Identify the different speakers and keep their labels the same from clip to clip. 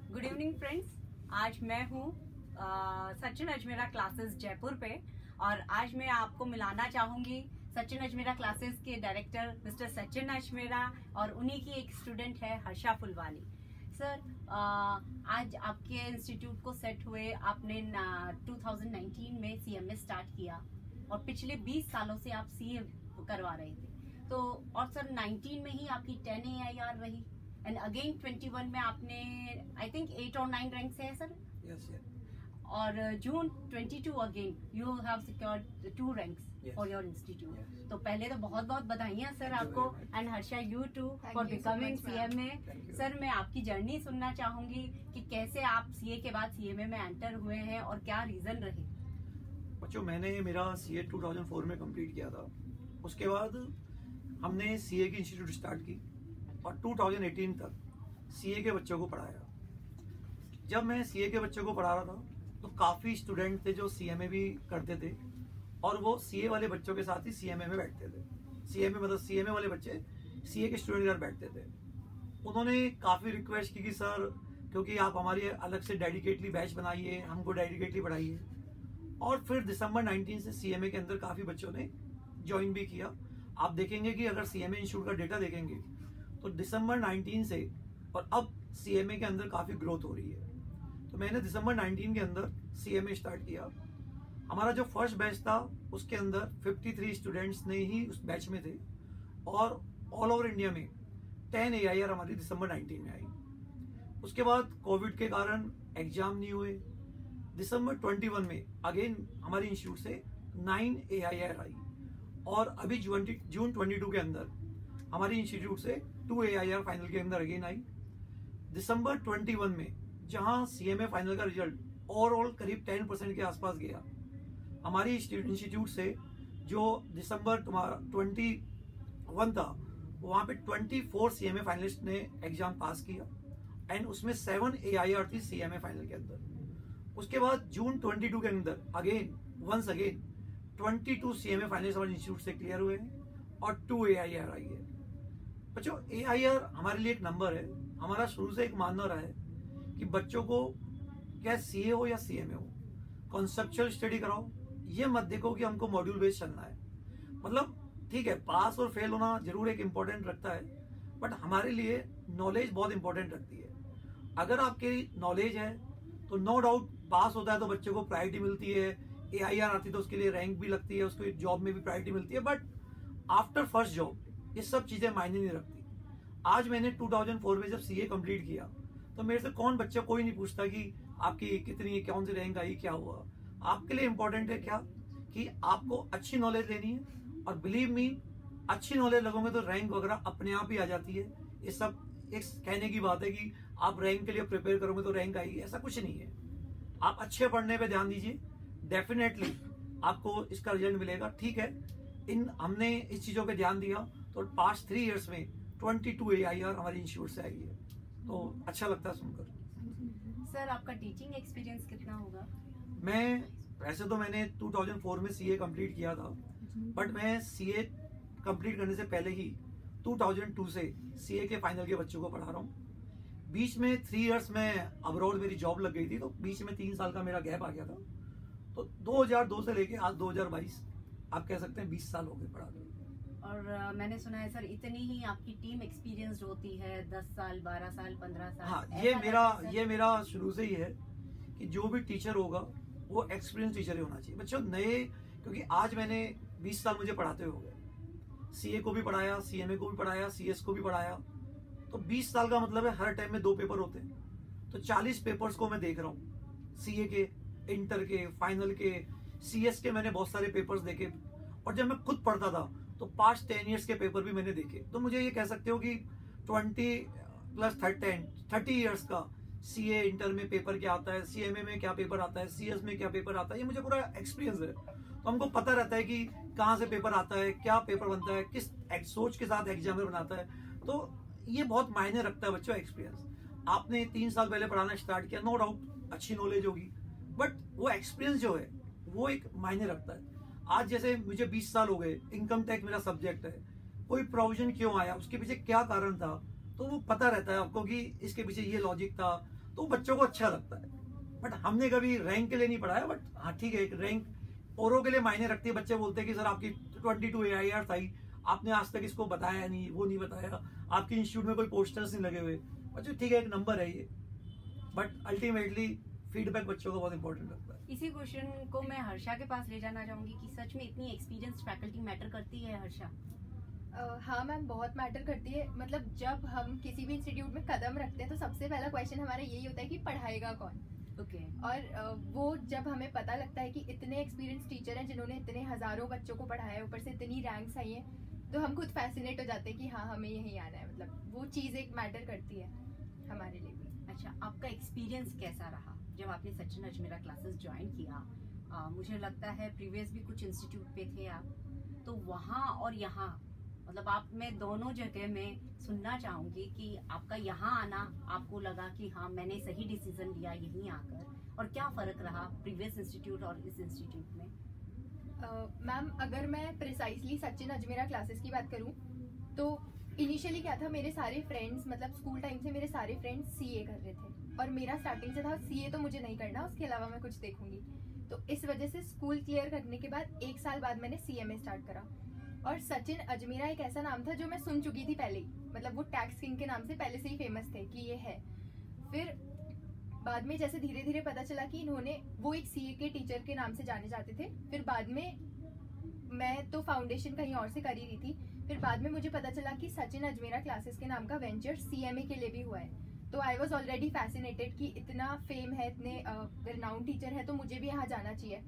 Speaker 1: Good evening friends. आज मैं हूँ सचिन अजमेरा क्लासेस जयपुर पे और आज मैं आपको मिलाना चाहूंगी सचिन अजमेरा क्लासेस के डायरेक्टर मिस्टर सचिन अजमेरा और उन्हीं की एक स्टूडेंट है हर्षा फुलवानी। सर, आज आपके इंस्टीट्यूट को सेट हुए आपने 2019 में सीएमए स्टार्ट किया और पिछले 20 सालों से आप सीए करवा रहे थे। तो और सर 19 में ही आपकी 10 AIR रही एंड अगेन 21 में आपने आई थिंक 8 और 9 रैंक से है सर।
Speaker 2: Yes, yeah.
Speaker 1: और जून 22 again you have secured 2 ranks for your institute.
Speaker 2: Yes.
Speaker 1: तो पहले तो बहुत बहुत बधाइयाँ सर आपको and Harsha you too for becoming CMA. Sir, मैं आपकी जर्नी सुनना चाहूंगी कि कैसे आप सीए के बाद सीएमए में एंटर हुए हैं और क्या रीजन रहे।
Speaker 2: बच्चों, मैंने मेरा सीए 2004 में कंप्लीट किया था। उसके बाद हमने सीए की इंस्टीट्यूट स्टार्ट की और 2018 तक सीए के बच्चों को पढ़ाया। जब मैं सीए के बच्चों को पढ़ा रहा था तो काफी स्टूडेंट थे जो सीएमए भी करते थे और वो सीए वाले बच्चों के साथ ही सीएमए में बैठते थे। सीएमए मतलब सीएमए वाले बच्चे सीए के स्टूडेंट के साथ बैठते थे। उन्होंने काफी रिक्वेस्ट की कि सर, क्योंकि आप हमारी अलग से डेडिकेटली बैच बनाइए, हमको डेडिकेटली पढ़ाइए। और फिर दिसंबर 19 से सीएमए के अंदर काफी बच्चों ने ज्वाइन भी किया। आप देखेंगे कि अगर सीएमए इंस्टीट्यूट का डेटा देखेंगे तो दिसंबर 19 से और अब सीएमए के अंदर काफी ग्रोथ हो रही है। तो मैंने दिसंबर 19 के अंदर सीएमए स्टार्ट किया। हमारा जो फर्स्ट बैच था उसके अंदर 53 स्टूडेंट्स ने ही उस बैच में थे और ऑल ओवर इंडिया में 10 AIR हमारी दिसंबर 19 में आई। उसके बाद कोविड के कारण एग्जाम नहीं हुए। दिसंबर 21 में अगेन हमारी इंस्टीट्यूट से 9 AIR आई और अभी जून 22 के अंदर हमारी इंस्टीट्यूट से 2 AIR फाइनल के अंदर अगेन आई। दिसंबर 21 में जहां सीएमए फाइनल का रिजल्ट ओवरऑल करीब 10% के आसपास गया, हमारी इंस्टीट्यूट से जो दिसंबर 21 था वहां पे 24 सीएमए फाइनलिस्ट ने एग्जाम पास किया एंड उसमें 7 AIR थी सीएमए फाइनल के अंदर। उसके बाद जून 22 के अंदर वंस अगेन 22 सीएमए फाइनलिस्ट हमारे इंस्टीट्यूट से क्लियर हुए हैं और 2 AIR आई है। बच्चों, AIR हमारे लिए एक नंबर है। हमारा शुरू से एक मानना रहा है कि बच्चों को क्या सीए हो या सीएमए हो, कॉन्सेप्चुअल स्टडी कराओ। ये मत देखो कि हमको मॉड्यूल बेस्ड चलना है। मतलब ठीक है, पास और फेल होना जरूर एक इम्पोर्टेंट रखता है, बट हमारे लिए नॉलेज बहुत इंपॉर्टेंट रखती है। अगर आपकी नॉलेज है तो नो डाउट पास होता है तो बच्चों को प्रायोरिटी मिलती है, AIR आती है तो उसके लिए रैंक भी लगती है, उसको जॉब में भी प्रायोरिटी मिलती है। बट आफ्टर फर्स्ट जॉब ये सब चीजें मायने नहीं रखती। आज मैंने 2004 में जब सीए कंप्लीट किया तो मेरे से कोई नहीं पूछता कि आपकी कितनी कौन सी रैंक आई, क्या हुआ। आपके लिए इंपॉर्टेंट है क्या कि आपको अच्छी नॉलेज लेनी है और बिलीव मी, अच्छी नॉलेज लगोगे तो रैंक वगैरह अपने आप ही आ जाती है। ये सब एक कहने की बात है कि आप रैंक के लिए प्रिपेयर करोगे तो रैंक आएगी, ऐसा कुछ नहीं है। आप अच्छे पढ़ने पे ध्यान दीजिए, डेफिनेटली आपको इसका रिजल्ट मिलेगा। ठीक है, हमने इस चीजों पे ध्यान दिया तो पास्ट 3 इयर्स में 22 AIR हमारी इंस्टीट्यूट से आई है, तो अच्छा लगता है सुनकर।
Speaker 1: सर, आपका टीचिंग एक्सपीरियंस कितना होगा?
Speaker 2: वैसे तो मैंने 2004 में सीए कंप्लीट किया था, बट मैं सीए कंप्लीट करने से पहले ही 2002 से सीए के फाइनल के बच्चों को पढ़ा रहा हूँ। बीच में 3 इयर्स में अब्रॉड मेरी जॉब लग गई थी, तो बीच में 3 साल का मेरा गैप आ गया था। तो 2002 से लेके आज 2022 आप कह सकते हैं 20 साल हो गए पढ़ाते।
Speaker 1: और मैंने सुना है सर इतनी ही आपकी टीम एक्सपीरियंस होती है, 10 साल 12 साल 15 साल।
Speaker 2: हाँ, ये मेरा शुरू से ही है कि जो भी टीचर होगा वो एक्सपीरियंस टीचर ही होना चाहिए। बच्चों नए, क्योंकि आज मैंने 20 साल मुझे पढ़ाते हो गए, सीए को भी पढ़ाया, सीएमए को भी पढ़ाया, सीएस को भी पढ़ाया। तो 20 साल का मतलब है हर टाइम में 2 पेपर होते हैं, तो 40 पेपर्स को मैं देख रहा हूँ। सीए के, इंटर के, फाइनल के, सीएस के मैंने बहुत सारे पेपर्स देखे और जब मैं खुद पढ़ता था तो पास्ट 10 इयर्स के पेपर भी मैंने देखे। तो मुझे ये कह सकते हो कि 30 इयर्स का सीए इंटर में पेपर क्या आता है, सीएमए में क्या पेपर आता है, सीएस में क्या पेपर आता है, ये मुझे पूरा एक्सपीरियंस है। तो हमको पता रहता है कि कहाँ से पेपर आता है, क्या पेपर बनता है, किस सोच के साथ एग्जामिनर बनाता है। तो ये बहुत मायने रखता है बच्चों, एक्सपीरियंस। आपने 3 साल पहले पढ़ाना स्टार्ट किया, नो डाउट अच्छी नॉलेज होगी, बट वो एक्सपीरियंस जो है वो एक मायने रखता है। आज जैसे मुझे 20 साल हो गए, इनकम टैक्स मेरा सब्जेक्ट है, कोई प्रोविजन क्यों आया, उसके पीछे क्या कारण था, तो वो पता रहता है आपको कि इसके पीछे ये लॉजिक था। तो बच्चों को अच्छा लगता है। बट हमने कभी रैंक के लिए नहीं पढ़ाया, बट हाँ ठीक है, एक रैंक औरों के लिए मायने रखती है। बच्चे बोलते हैं कि सर आपकी 22 AIR आई, आपने आज तक इसको बताया नहीं, वो नहीं बताया, आपके इंस्टीट्यूट में कोई पोस्टर्स नहीं लगे हुए। बच्चों ठीक है, एक नंबर है ये, बट अल्टीमेटली फीडबैक बच्चों को बहुत इंपॉर्टेंट लगता है।
Speaker 1: इसी क्वेश्चन को मैं हर्षा के पास ले जाना चाहूंगी कि सच में इतनी एक्सपीरियंस फैकल्टी मैटर करती है हर्षा?
Speaker 3: हाँ मैम, बहुत मैटर करती है। मतलब जब हम किसी भी इंस्टीट्यूट में कदम रखते हैं तो सबसे पहला क्वेश्चन हमारा यही होता है कि पढ़ाएगा कौन।
Speaker 1: ओके।
Speaker 3: और वो जब हमें पता लगता है कि इतने एक्सपीरियंस टीचर हैं जिन्होंने इतने हजारों बच्चों को पढ़ाया है, ऊपर से इतनी रैंक्स आई हैं, तो हम खुद फैसिनेट हो जाते हैं कि हाँ हमें यहीं आना है। मतलब वो चीज़ एक मैटर करती है हमारे लिए भी।
Speaker 1: अच्छा, आपका एक्सपीरियंस कैसा रहा जब आपने सचिन अजमेरा क्लासेस ज्वाइन किया? मुझे लगता है प्रीवियस भी कुछ इंस्टीट्यूट पे थे आप, तो वहाँ और यहाँ मतलब आप, मैं दोनों जगह में सुनना चाहूंगी कि आपका यहाँ आना आपको लगा कि हाँ मैंने सही डिसीजन लिया यहीं आकर, और क्या फर्क रहा प्रीवियस इंस्टीट्यूट और इस इंस्टीट्यूट में?
Speaker 3: मैम अगर मैं प्रिसाइसली सचिन अजमेरा क्लासेस की बात करूँ तो इनिशियली क्या था, मेरे सारे फ्रेंड्स, मतलब स्कूल टाइम से मेरे सारे फ्रेंड्स सीए कर रहे थे और मेरा स्टार्टिंग से था सीए तो मुझे नहीं करना, उसके अलावा मैं कुछ देखूंगी। तो इस वजह से स्कूल क्लियर करने के बाद 1 साल बाद मैंने सीएमए स्टार्ट करा। और सचिन अजमेरा एक ऐसा नाम था जो मैं सुन चुकी थी पहले ही, मतलब वो टैक्स किंग के नाम से पहले से ही फेमस थे कि ये है। फिर बाद में जैसे धीरे धीरे पता चला कि इन्होंने, वो एक सीए के टीचर के नाम से जाने जाते थे। फिर बाद में मैं तो फाउंडेशन कहीं और से कर ही रही थी, फिर बाद में मुझे पता चला कि सचिन अजमेरा क्लासेस के नाम का वेंचर सीएमए के लिए भी हुआ है। तो आई वॉज ऑलरेडी फैसिनेटेड कि इतना फेम है, इतने रिनाउंड टीचर है, तो मुझे भी यहाँ जाना चाहिए।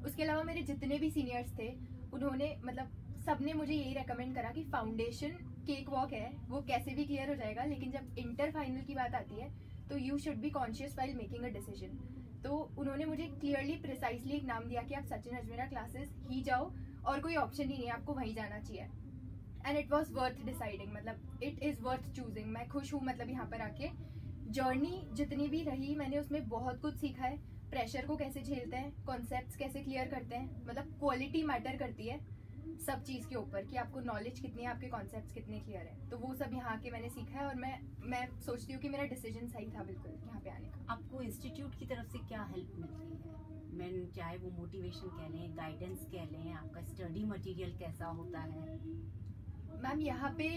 Speaker 3: उसके अलावा मेरे जितने भी सीनियर्स थे उन्होंने, मतलब सबने मुझे यही रेकमेंड करा कि फाउंडेशन केक वॉक है, वो कैसे भी क्लियर हो जाएगा, लेकिन जब इंटर फाइनल की बात आती है तो you should be conscious while making a decision. तो उन्होंने मुझे क्लियरली प्रिसाइसली एक नाम दिया कि आप सचिन अजमेरा क्लासेस ही जाओ और कोई ऑप्शन ही नहीं है, आपको वहीं जाना चाहिए। And it was worth deciding, मतलब इट इज़ वर्थ चूजिंग। मैं खुश हूँ, मतलब यहाँ पर आके जर्नी जितनी भी रही मैंने उसमें बहुत कुछ सीखा है। प्रेशर को कैसे झेलते हैं, कॉन्सेप्ट्स कैसे क्लियर करते हैं, मतलब क्वालिटी मैटर करती है सब चीज़ के ऊपर कि आपको नॉलेज कितनी है, आपके कॉन्सेप्ट्स कितने क्लियर है। तो वो सब यहाँ के मैंने सीखा है और मैं सोचती हूँ कि मेरा डिसीजन सही था बिल्कुल यहाँ पे आने का।
Speaker 1: आपको इंस्टीट्यूट की तरफ से क्या हेल्प मिलती है? मैं चाहे वो मोटिवेशन कह लें, गाइडेंस कह लें, आपका स्टडी मटेरियल कैसा होता है?
Speaker 3: मैम यहाँ पे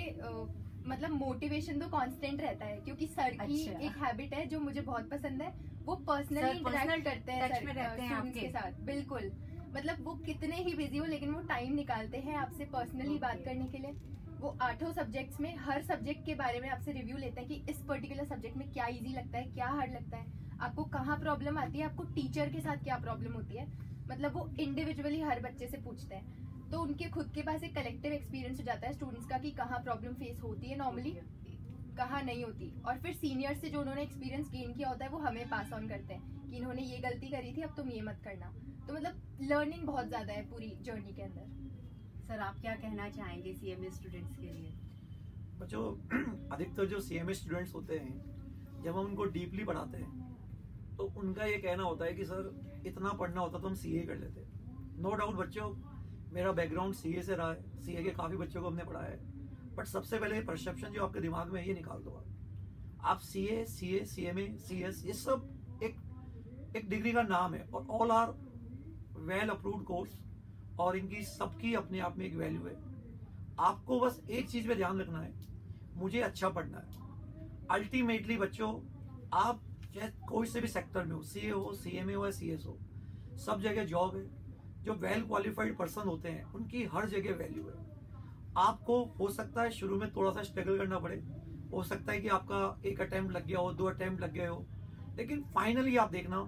Speaker 3: मतलब मोटिवेशन तो कांस्टेंट रहता है, क्योंकि सर की एक हैबिट है जो मुझे बहुत पसंद है, वो पर्सनली इंटरेक्ट करते हैं स्टूडेंट्स के साथ। बिल्कुल, मतलब वो कितने ही बिजी हो लेकिन वो टाइम निकालते हैं आपसे पर्सनली बात करने के लिए। वो 8 सब्जेक्ट्स में हर सब्जेक्ट के बारे में आपसे रिव्यू लेते हैं कि इस पर्टिकुलर सब्जेक्ट में क्या इजी लगता है, क्या हार्ड लगता है, आपको कहाँ प्रॉब्लम आती है, आपको टीचर के साथ क्या प्रॉब्लम होती है। मतलब वो इंडिविजुअली हर बच्चे से पूछते हैं, तो उनके खुद के पास एक कलेक्टिव एक्सपीरियंस हो जाता है स्टूडेंट्स का कि कहाँ प्रॉब्लम फेस होती है नॉर्मली, कहाँ नहीं होती। और फिर सीनियर से जो उन्होंने एक्सपीरियंस गेन किया होता है वो हमें पास ऑन करते हैं कि इन्होंने ये गलती करी थी, अब तुम ये मत करना। तो मतलब लर्निंग बहुत ज़्यादा है पूरी जर्नी के अंदर।
Speaker 1: सर आप क्या कहना चाहेंगे सीएमए स्टूडेंट्स के लिए?
Speaker 2: बच्चों, अधिकतर जो सीएमए स्टूडेंट्स होते हैं, जब हम उनको डीपली पढ़ाते हैं तो उनका ये कहना होता है कि सर इतना पढ़ना होता तो हम सीए कर लेते। नो डाउट बच्चों, मेरा बैकग्राउंड सीए से रहा है, सीए के काफ़ी बच्चों को हमने पढ़ाया है। बट सबसे पहले परसेप्शन जो आपके दिमाग में है ये निकाल दो। आप सीए, सीएमए, सीएस, ये सब एक डिग्री का नाम है और all are well approved course, और इनकी सबकी अपने आप में एक वैल्यू है। आपको बस एक चीज पे ध्यान रखना है, मुझे अच्छा पढ़ना है। अल्टीमेटली बच्चों, आप चाहे कोई से भी सेक्टर में हो, सीए हो, सीएमए हो या सीएस हो, सब जगह जॉब है। जो वेल क्वालिफाइड पर्सन होते हैं उनकी हर जगह वैल्यू है। आपको हो सकता है शुरू में थोड़ा सा स्ट्रगल करना पड़े, हो सकता है कि आपका 1 अटेम्प्ट लग गया हो, 2 अटेम्प्ट लग गए हो, लेकिन फाइनली आप देखना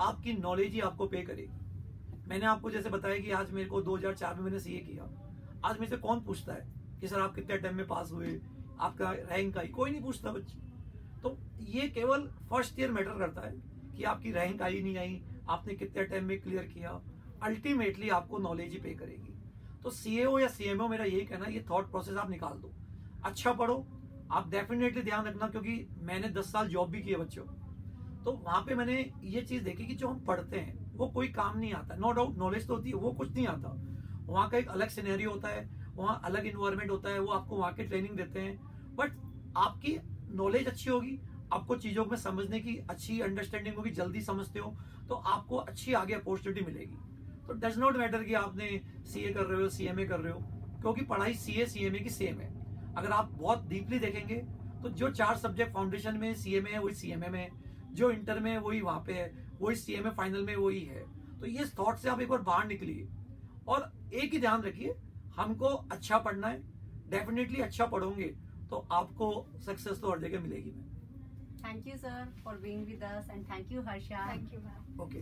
Speaker 2: आपकी नॉलेज ही आपको पे करेगी। मैंने आपको जैसे बताया कि आज मेरे को 2004 में मैंने सीए किया। आज मेरे से कौन पूछता है कि सर आप कितने अटेम्प्ट में पास हुए, आपका रैंक आई? कोई नहीं पूछता बच्चे। तो ये केवल फर्स्ट ईयर मैटर करता है कि आपकी रैंक आई नहीं आई, आपने कितने अटेम्प्ट में क्लियर किया। अल्टीमेटली आपको नॉलेज ही पे करेगी। तो सीए हो या सीएमओ, मेरा यही कहना है, ये थॉट प्रोसेस आप निकाल दो, अच्छा पढ़ो। आप डेफिनेटली ध्यान रखना, क्योंकि मैंने 10 साल जॉब भी किए बच्चों, तो वहां पे मैंने ये चीज देखी कि जो हम पढ़ते हैं वो कोई काम नहीं आता। नो डाउट नॉलेज तो होती है, वो कुछ नहीं आता। वहाँ का एक अलग सिनेरियो होता है, वहाँ अलग इन्वायरमेंट होता है, वो आपको वहाँ के ट्रेनिंग देते हैं। बट आपकी नॉलेज अच्छी होगी, आपको चीजों में समझने की अच्छी अंडरस्टैंडिंग होगी, जल्दी समझते हो तो आपको अच्छी आगे अपॉर्चुनिटी मिलेगी। तो डज नॉट मैटर कि आपने सीए कर रहे हो, सीएमए कर रहे हो, क्योंकि पढ़ाई सीए सीएमए की सेम है। अगर आप बहुत डीपली देखेंगे तो जो 4 सब्जेक्ट फाउंडेशन में सीए में है वही सीएमए में है, जो इंटर में है वही वहां पे है, वही सीएमए फाइनल में वही है। तो ये थॉट से आप एक बार बाहर निकलिए और एक ही ध्यान रखिए, हमको अच्छा पढ़ना है। डेफिनेटली अच्छा पढ़ोगे तो आपको सक्सेस तो हर जगह मिलेगी।
Speaker 1: Thank you, sir, for being with us, and thank you, Harsha.
Speaker 3: Thank you ma'am.
Speaker 2: Okay.